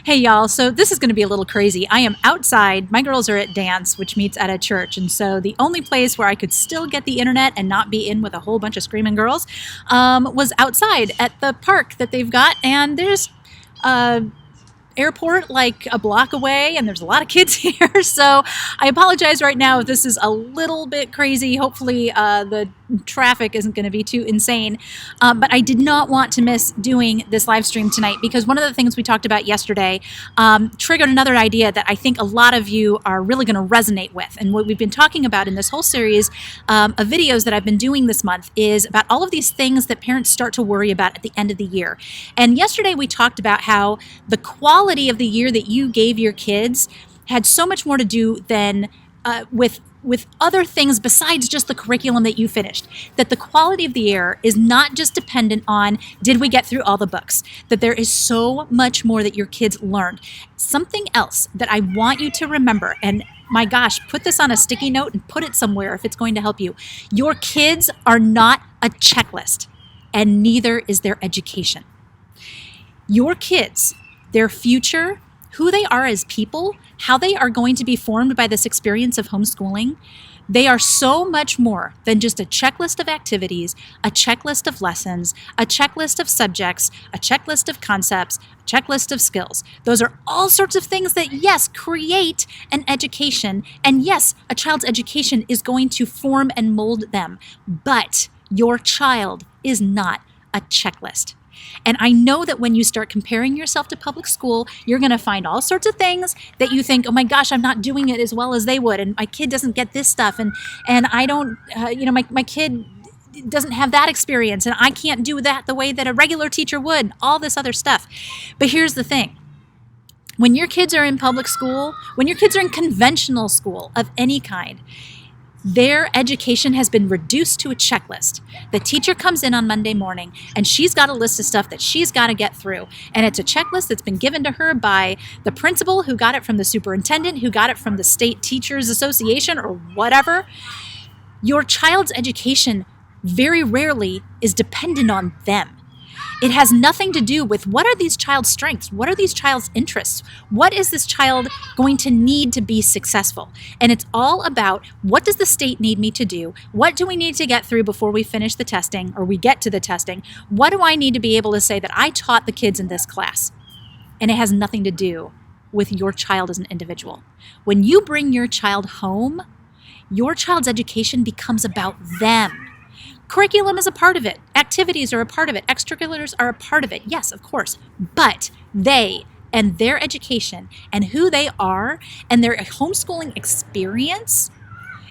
Hey y'all, so this is going to be a little crazy. I am outside. My girls are at dance, which meets at a church. And so the only place where I could still get the internet and not be in with a whole bunch of screaming girls was outside at the park that they've got. And there's airport like a block away, and there's a lot of kids here. So I apologize right now if this is a little bit crazy. Hopefully the traffic isn't going to be too insane. But I did not want to miss doing this live stream tonight because one of the things we talked about yesterday triggered another idea that I think a lot of you are really going to resonate with. And what we've been talking about in this whole series of videos that I've been doing this month is about all of these things that parents start to worry about at the end of the year. And yesterday we talked about how the quality of the year that you gave your kids had so much more to do than with other things besides just the curriculum that you finished. That the quality of the year is not just dependent on did we get through all the books, that there is so much more that your kids learned. Something else that I want you to remember, and my gosh, put this on a sticky note and put it somewhere if it's going to help you. Your kids are not a checklist, and neither is their education. Your kids, their future, who they are as people, how they are going to be formed by this experience of homeschooling, they are so much more than just a checklist of activities, a checklist of lessons, a checklist of subjects, a checklist of concepts, a checklist of skills. Those are all sorts of things that, yes, create an education. And yes, a child's education is going to form and mold them. But your child is not a checklist. And I know that when you start comparing yourself to public school, you're going to find all sorts of things that you think, oh my gosh, I'm not doing it as well as they would. And my kid doesn't get this stuff. And I don't, my kid doesn't have that experience. And I can't do that the way that a regular teacher would, all this other stuff. But here's the thing. When your kids are in public school, when your kids are in conventional school of any kind, their education has been reduced to a checklist. The teacher comes in on Monday morning and she's got a list of stuff that she's got to get through. And it's a checklist that's been given to her by the principal who got it from the superintendent, who got it from the State Teachers Association or whatever. Your child's education very rarely is dependent on them. It has nothing to do with what are these child's strengths? What are these child's interests? What is this child going to need to be successful? And it's all about what does the state need me to do? What do we need to get through before we finish the testing or we get to the testing? What do I need to be able to say that I taught the kids in this class? And it has nothing to do with your child as an individual. When you bring your child home, your child's education becomes about them. Curriculum is a part of it. Activities are a part of it. Extracurriculars are a part of it. Yes, of course. But they and their education and who they are and their homeschooling experience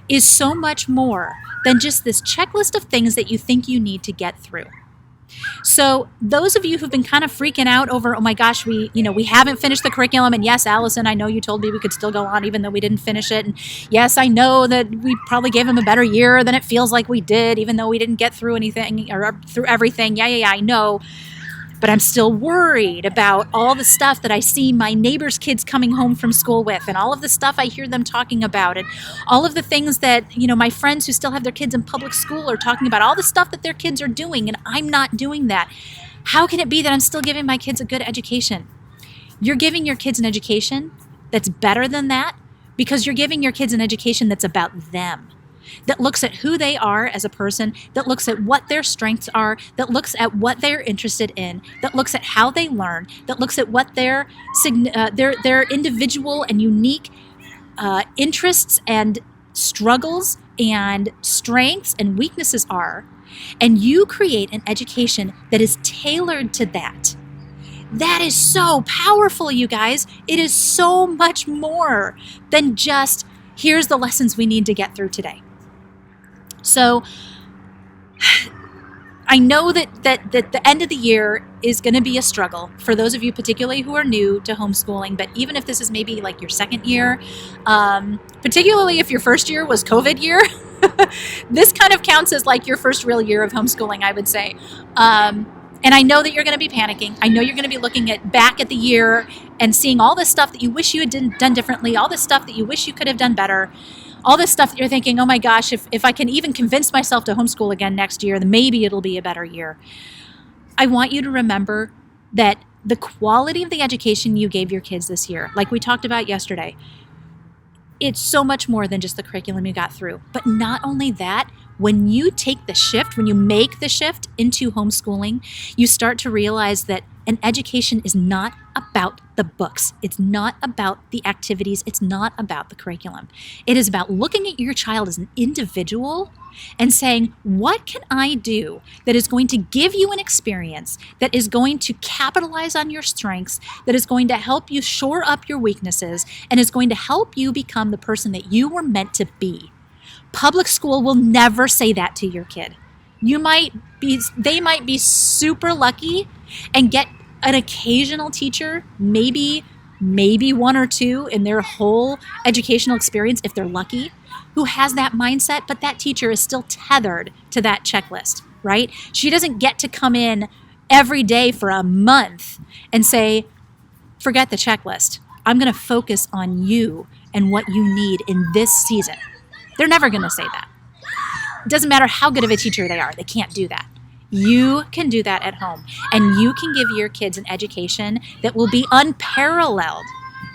is so much more than just this checklist of things that you think you need to get through. So those of you who've been kind of freaking out over, oh my gosh, we haven't finished the curriculum. And yes, Allison, I know you told me we could still go on even though we didn't finish it. And yes, I know that we probably gave them a better year than it feels like we did, even though we didn't get through anything or through everything. Yeah, I know. But I'm still worried about all the stuff that I see my neighbors' kids coming home from school with and all of the stuff I hear them talking about and all of the things that, my friends who still have their kids in public school are talking about, all the stuff that their kids are doing and I'm not doing that. How can it be that I'm still giving my kids a good education? You're giving your kids an education that's better than that because you're giving your kids an education that's about them. That looks at who they are as a person, that looks at what their strengths are, that looks at what they're interested in, that looks at how they learn, that looks at what their individual and unique interests and struggles and strengths and weaknesses are, and you create an education that is tailored to that. That is so powerful, you guys. It is so much more than just, here's the lessons we need to get through today. So I know that the end of the year is going to be a struggle for those of you particularly who are new to homeschooling. But even if this is maybe like your second year, particularly if your first year was COVID year, this kind of counts as like your first real year of homeschooling, I would say. And I know that you're going to be panicking. I know you're going to be looking back at the year and seeing all this stuff that you wish you had done differently, all this stuff that you wish you could have done better. All this stuff that you're thinking, oh my gosh, if I can even convince myself to homeschool again next year, then maybe it'll be a better year. I want you to remember that the quality of the education you gave your kids this year, like we talked about yesterday, it's so much more than just the curriculum you got through. But not only that, when you take the shift, when you make the shift into homeschooling, you start to realize that an education is not about the books. It's not about the activities. It's not about the curriculum. It is about looking at your child as an individual and saying, what can I do that is going to give you an experience, that is going to capitalize on your strengths, that is going to help you shore up your weaknesses, and is going to help you become the person that you were meant to be. Public school will never say that to your kid. They might be super lucky and get an occasional teacher, maybe one or two in their whole educational experience, if they're lucky, who has that mindset, but that teacher is still tethered to that checklist, right? She doesn't get to come in every day for a month and say, forget the checklist. I'm going to focus on you and what you need in this season. They're never going to say that. It doesn't matter how good of a teacher they are. They can't do that. You can do that at home, and you can give your kids an education that will be unparalleled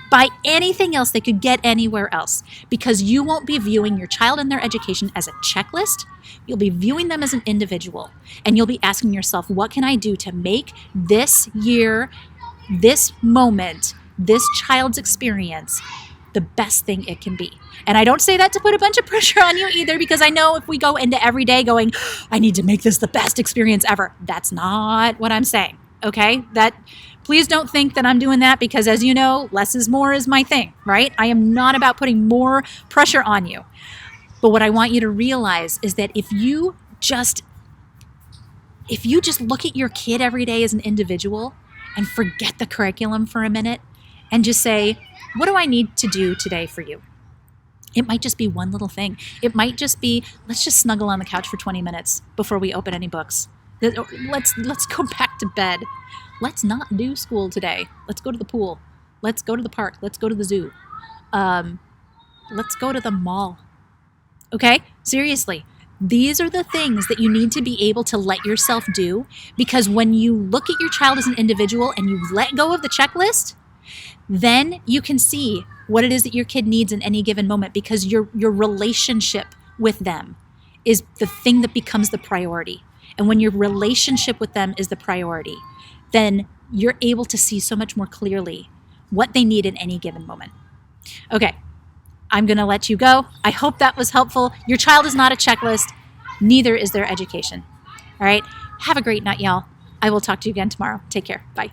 by anything else they could get anywhere else, because you won't be viewing your child and their education as a checklist. You'll be viewing them as an individual, and you'll be asking yourself, what can I do to make this year, this moment, this child's experience the best thing it can be? And I don't say that to put a bunch of pressure on you either, because I know if we go into every day going, I need to make this the best experience ever, that's not what I'm saying, okay? Please don't think that I'm doing that, because as you know, less is more is my thing, right? I am not about putting more pressure on you. But what I want you to realize is that if you just look at your kid every day as an individual and forget the curriculum for a minute and just say, what do I need to do today for you? It might just be one little thing. It might just be, let's just snuggle on the couch for 20 minutes before we open any books. Let's go back to bed. Let's not do school today. Let's go to the pool. Let's go to the park. Let's go to the zoo. Let's go to the mall. Okay? Seriously. These are the things that you need to be able to let yourself do, because when you look at your child as an individual and you let go of the checklist, then you can see what it is that your kid needs in any given moment, because your relationship with them is the thing that becomes the priority. And when your relationship with them is the priority, then you're able to see so much more clearly what they need in any given moment. Okay, I'm going to let you go. I hope that was helpful. Your child is not a checklist. Neither is their education. All right, have a great night, y'all. I will talk to you again tomorrow. Take care. Bye.